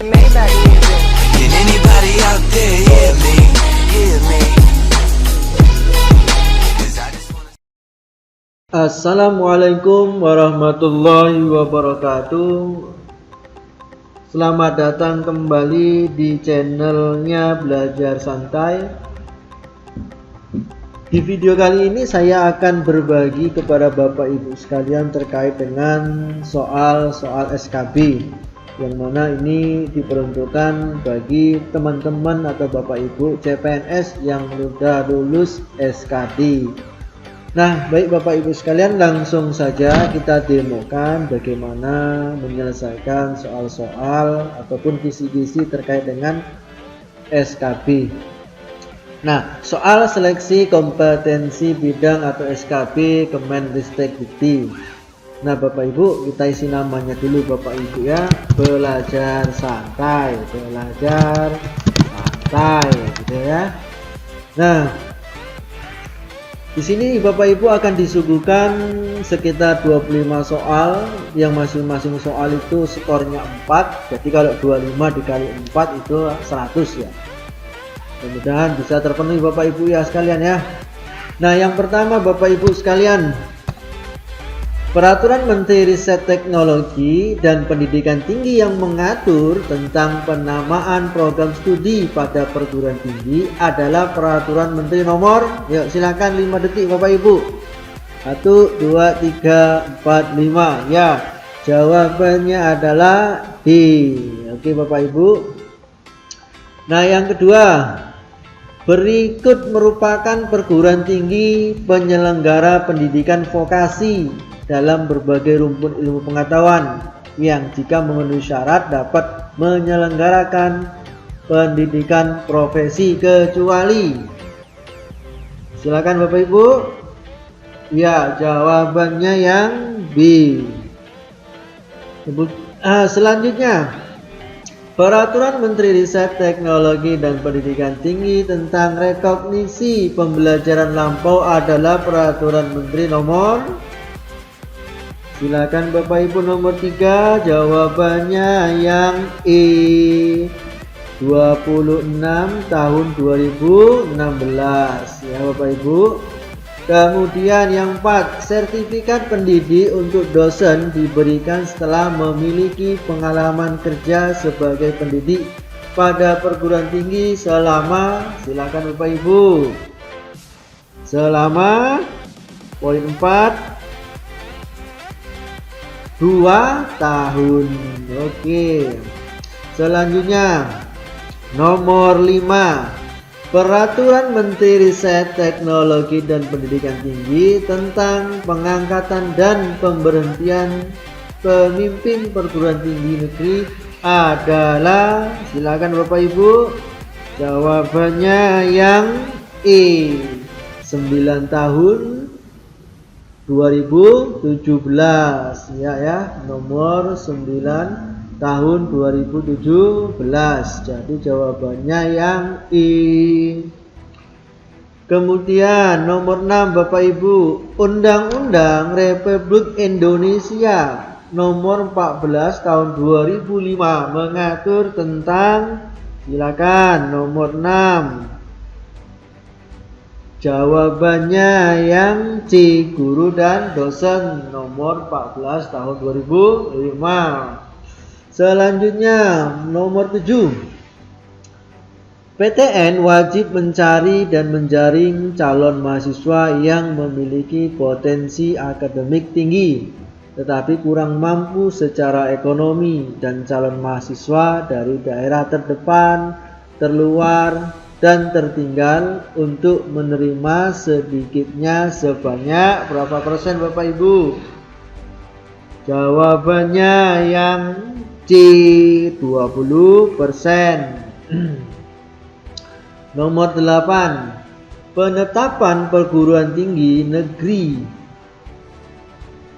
Maybach music. Can anybody out there hear me? Hear me? 'Cause I just wanna... Assalamualaikum warahmatullahi wabarakatuh. Selamat datang kembali di channelnya Belajar Santai. Di video kali ini saya akan berbagi kepada Bapak Ibu sekalian terkait dengan soal-soal SKB, yang mana ini diperuntukkan bagi teman-teman atau Bapak Ibu CPNS yang sudah lulus SKD. Nah, baik Bapak Ibu sekalian, langsung saja kita demokan bagaimana menyelesaikan soal-soal ataupun kisi-kisi terkait dengan SKB. Nah, soal seleksi kompetensi bidang atau SKB Kemenristek-Dikti. Nah, Bapak Ibu, kita isi namanya dulu Bapak Ibu ya. Belajar santai, belajar santai gitu ya. Nah, di sini Bapak Ibu akan disuguhkan sekitar 25 soal, yang masing-masing soal itu skornya 4. Jadi kalau 25 dikali 4 itu 100 ya. Mudah-mudahan bisa terpenuhi Bapak Ibu ya sekalian ya. Nah, yang pertama Bapak Ibu sekalian, Peraturan Menteri Riset Teknologi dan Pendidikan Tinggi yang mengatur tentang penamaan program studi pada perguruan tinggi adalah Peraturan Menteri nomor, yuk silakan 5 detik Bapak Ibu. 1, 2, 3, 4, 5. Ya, jawabannya adalah D. Oke Bapak Ibu. Nah, yang kedua, berikut merupakan perguruan tinggi penyelenggara pendidikan vokasi dalam berbagai rumpun ilmu pengetahuan yang jika memenuhi syarat dapat menyelenggarakan pendidikan profesi kecuali. Silakan Bapak Ibu. Ya, jawabannya yang B. Selanjutnya, Peraturan Menteri Riset Teknologi dan Pendidikan Tinggi tentang rekognisi pembelajaran lampau adalah Peraturan Menteri nomor, silakan Bapak Ibu, nomor 3. Jawabannya yang E, 26 tahun 2016 ya Bapak Ibu. Kemudian yang 4, sertifikat pendidik untuk dosen diberikan setelah memiliki pengalaman kerja sebagai pendidik pada perguruan tinggi selama, silakan Bapak Ibu, selama poin 4, 2 tahun. Oke. Selanjutnya nomor 5, Peraturan Menteri Riset Teknologi dan Pendidikan Tinggi tentang pengangkatan dan pemberhentian pemimpin perguruan tinggi negeri adalah, silakan Bapak Ibu, jawabannya yang E, 9 tahun 2017 ya, nomor 9 tahun 2017. Jadi jawabannya yang I. Kemudian nomor 6 Bapak Ibu, Undang-Undang Republik Indonesia nomor 14 tahun 2005 mengatur tentang, silakan nomor 6. Jawabannya yang C, guru dan dosen, nomor 14 tahun 2005. Selanjutnya nomor 7, PTN wajib mencari dan menjaring calon mahasiswa yang memiliki potensi akademik tinggi tetapi kurang mampu secara ekonomi dan calon mahasiswa dari daerah terdepan, terluar, dan tertinggal untuk menerima sedikitnya sebanyak berapa persen Bapak Ibu? Jawabannya yang C, 20%. Nomor 8, penetapan perguruan tinggi negeri.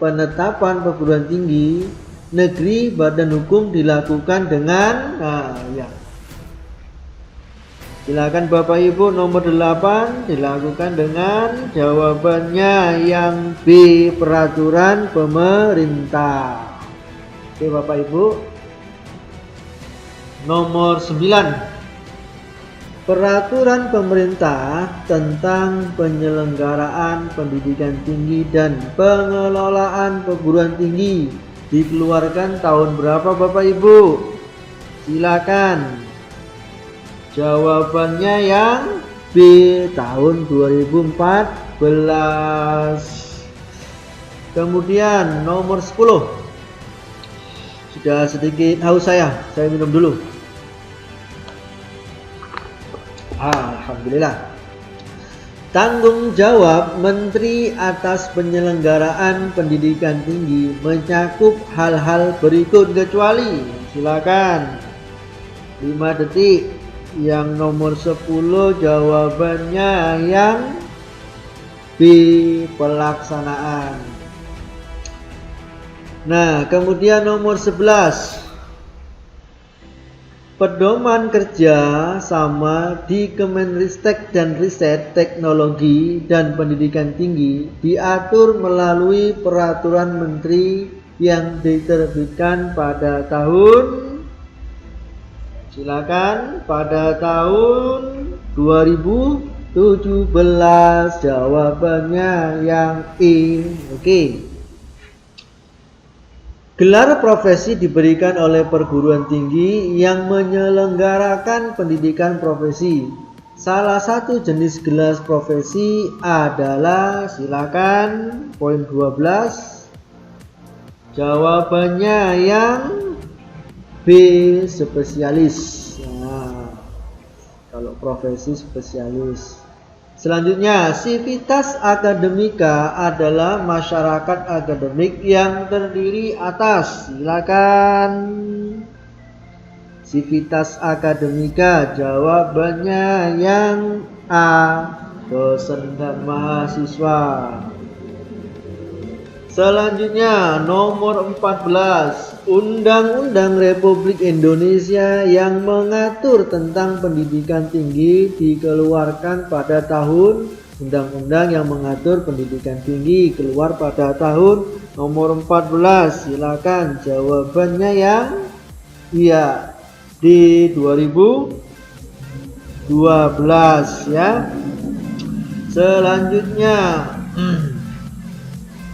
Penetapan perguruan tinggi negeri badan hukum dilakukan dengan, nah ya, silakan Bapak Ibu, nomor 8 dilakukan dengan, jawabannya yang B, peraturan pemerintah. Oke Bapak Ibu. Nomor 9. Peraturan pemerintah tentang penyelenggaraan pendidikan tinggi dan pengelolaan perguruan tinggi dikeluarkan tahun berapa Bapak Ibu? Silakan. Jawabannya yang B, tahun 2014. Kemudian nomor 10. Sudah sedikit haus saya minum dulu. Alhamdulillah. Tanggung jawab Menteri atas penyelenggaraan pendidikan tinggi mencakup hal-hal berikut kecuali. Silakan. 5 detik. Yang nomor 10 jawabannya yang B, pelaksanaan. Nah, kemudian nomor 11. Pedoman kerja sama di Kemenristek dan Riset Teknologi dan Pendidikan Tinggi diatur melalui peraturan menteri yang diterbitkan pada tahun, silakan, pada tahun 2017. Jawabannya yang E. Oke. Gelar profesi diberikan oleh perguruan tinggi yang menyelenggarakan pendidikan profesi. Salah satu jenis gelar profesi adalah, silakan, poin 12. Jawabannya yang B, spesialis. Nah, kalau profesi spesialis. Selanjutnya, sivitas akademika adalah masyarakat akademik yang terdiri atas, silakan. Sivitas akademika, jawabannya yang A, dosen dan mahasiswa. Selanjutnya, nomor 14. Undang-Undang Republik Indonesia yang mengatur tentang pendidikan tinggi dikeluarkan pada tahun. Undang-undang yang mengatur pendidikan tinggi keluar pada tahun nomor 14. Silakan jawabannya yang iya, di 2012 ya. Selanjutnya,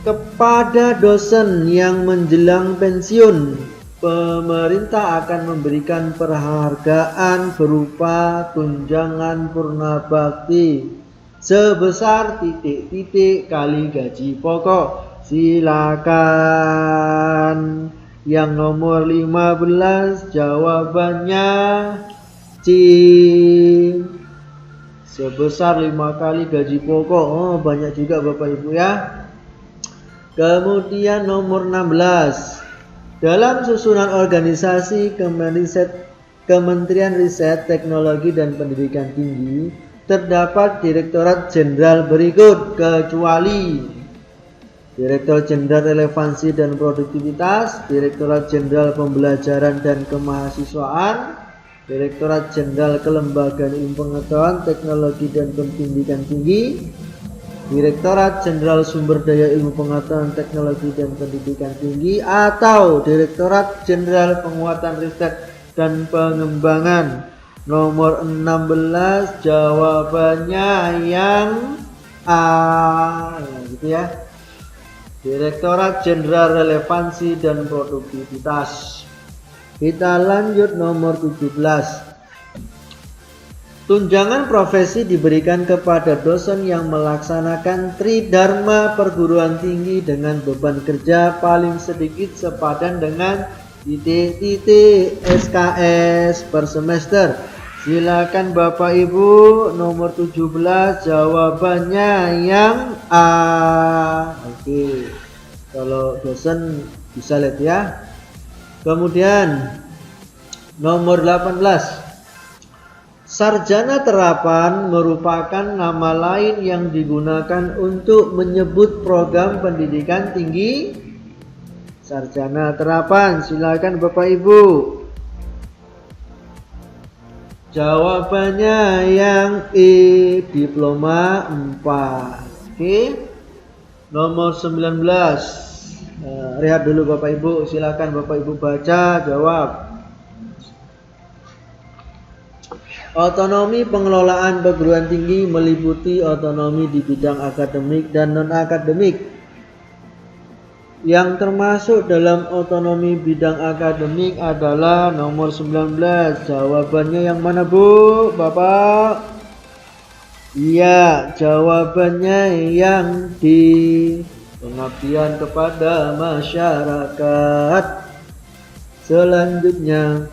kepada dosen yang menjelang pensiun, pemerintah akan memberikan penghargaan berupa tunjangan purna bakti sebesar titik-titik kali gaji pokok. Silakan. Yang nomor 15 jawabannya C, sebesar 5 kali gaji pokok. Oh, banyak juga Bapak Ibu ya. Kemudian nomor 16. Dalam susunan organisasi Kementerian Riset Teknologi dan Pendidikan Tinggi terdapat Direktorat Jenderal berikut kecuali Direktorat Jenderal Relevansi dan Produktivitas, Direktorat Jenderal Pembelajaran dan Kemahasiswaan, Direktorat Jenderal Kelembagaan Ilmu Pengetahuan, Teknologi dan Pendidikan Tinggi, Direktorat Jenderal Sumber Daya Ilmu Pengetahuan, Teknologi dan Pendidikan Tinggi, atau Direktorat Jenderal Penguatan Riset dan Pengembangan. Nomor 16 jawabannya yang A, gitu ya. Direktorat Jenderal Relevansi dan Produktivitas. Kita lanjut nomor 17. Tunjangan profesi diberikan kepada dosen yang melaksanakan tridharma perguruan tinggi dengan beban kerja paling sedikit sepadan dengan titik-titik SKS per semester. Silakan Bapak Ibu, nomor 17 jawabannya yang A. Oke. Kalau dosen bisa lihat ya. Kemudian nomor 18. Sarjana terapan merupakan nama lain yang digunakan untuk menyebut program pendidikan tinggi. Sarjana terapan, silakan Bapak Ibu. Jawabannya yang E, diploma 4. Oke. Nomor 19. Rehat dulu Bapak Ibu, silakan Bapak Ibu baca, jawab. Otonomi pengelolaan perguruan tinggi meliputi otonomi di bidang akademik dan non-akademik. Yang termasuk dalam otonomi bidang akademik adalah nomor 19. Jawabannya yang mana, Bu? Bapak? Iya, jawabannya yang di pengabdian kepada masyarakat. Selanjutnya,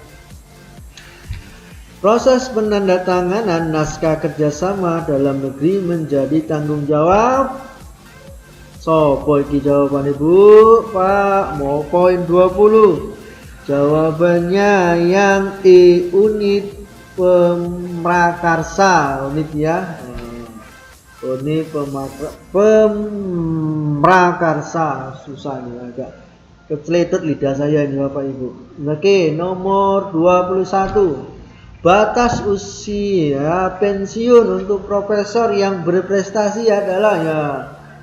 proses penandatanganan naskah kerjasama dalam negeri menjadi tanggung jawab. Sopo iki jawaban Ibu? Pak, mau poin 20. Jawabannya yang I, unit pemrakarsa. Unit ya. Unit pemrakarsa. Susah nih agak keceletet lidah saya ini Bapak Ibu. Oke, nomor 21. Batas usia pensiun untuk profesor yang berprestasi adalah, ya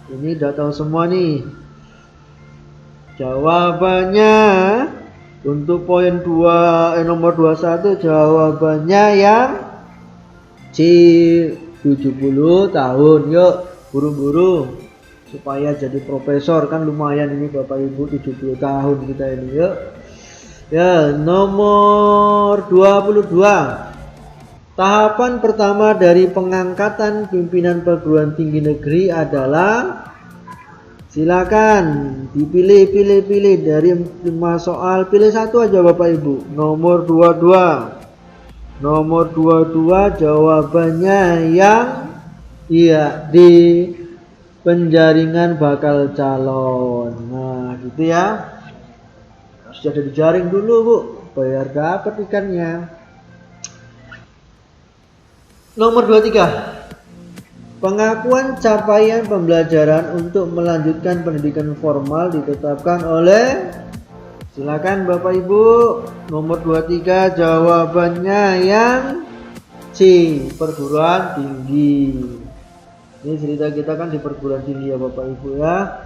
ini udah tahu semua nih. Jawabannya untuk poin 2 nomor 21 jawabannya yang C, 70 tahun. Yuk buru-buru supaya jadi profesor, kan lumayan ini Bapak Ibu, 70 tahun kita ini. Yuk. Ya, nomor 22. Tahapan pertama dari pengangkatan pimpinan perguruan tinggi negeri adalah, silakan dipilih dari 5 soal, pilih satu aja Bapak Ibu. Nomor 22. Nomor 22 jawabannya yang iya di penjaringan bakal calon. Nah, gitu ya. Sudah dijaring dulu Bu, bayar dapat ikannya. Nomor 23. Pengakuan capaian pembelajaran untuk melanjutkan pendidikan formal ditetapkan oleh, silakan Bapak Ibu. Nomor 23 jawabannya yang C, perguruan tinggi. Ini cerita kita kan di perguruan tinggi ya Bapak Ibu ya.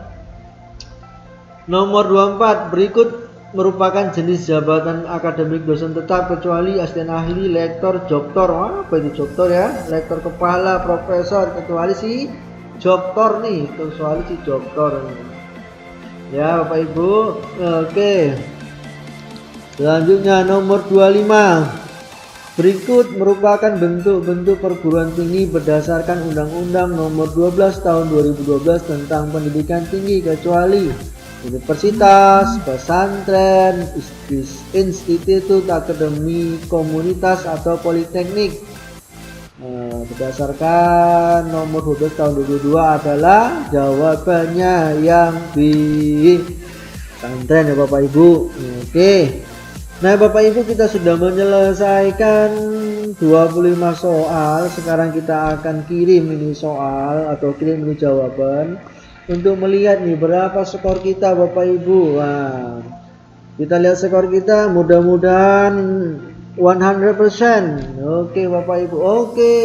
Nomor 24. Berikut merupakan jenis jabatan akademik dosen tetap kecuali asisten ahli, lektor, doktor. Apa itu doktor ya? Lektor kepala, profesor, kecuali si doktor nih, kecuali si doktor. Ya Bapak Ibu. Oke. Selanjutnya nomor 25. Berikut merupakan bentuk-bentuk perguruan tinggi berdasarkan Undang-Undang Nomor 12 Tahun 2012 tentang Pendidikan Tinggi kecuali universitas, pesantren, institut, akademi, komunitas atau politeknik. Berdasarkan nomor 12 tahun 2022 adalah jawabannya yang B, pesantren ya Bapak Ibu. Oke. Nah Bapak Ibu, kita sudah menyelesaikan 25 soal. Sekarang kita akan kirim ini soal atau kirim ini jawaban untuk melihat nih berapa skor kita Bapak Ibu. Nah, kita lihat skor kita, mudah-mudahan 100%. Oke Bapak Ibu. Oke,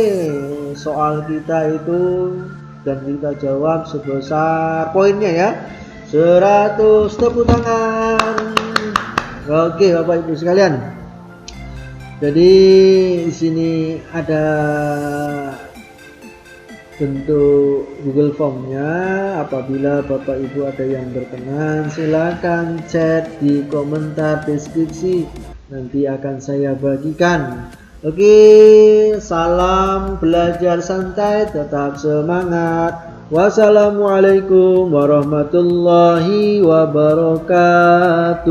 soal kita itu dan kita jawab sebesar poinnya ya 100. Tepuk tangan. Oke Bapak Ibu sekalian. Jadi di sini ada bentuk Google Formnya. Apabila Bapak Ibu ada yang berkenan, silakan chat di komentar deskripsi, nanti akan saya bagikan. Oke, salam belajar santai, tetap semangat. Wassalamualaikum warahmatullahi wabarakatuh.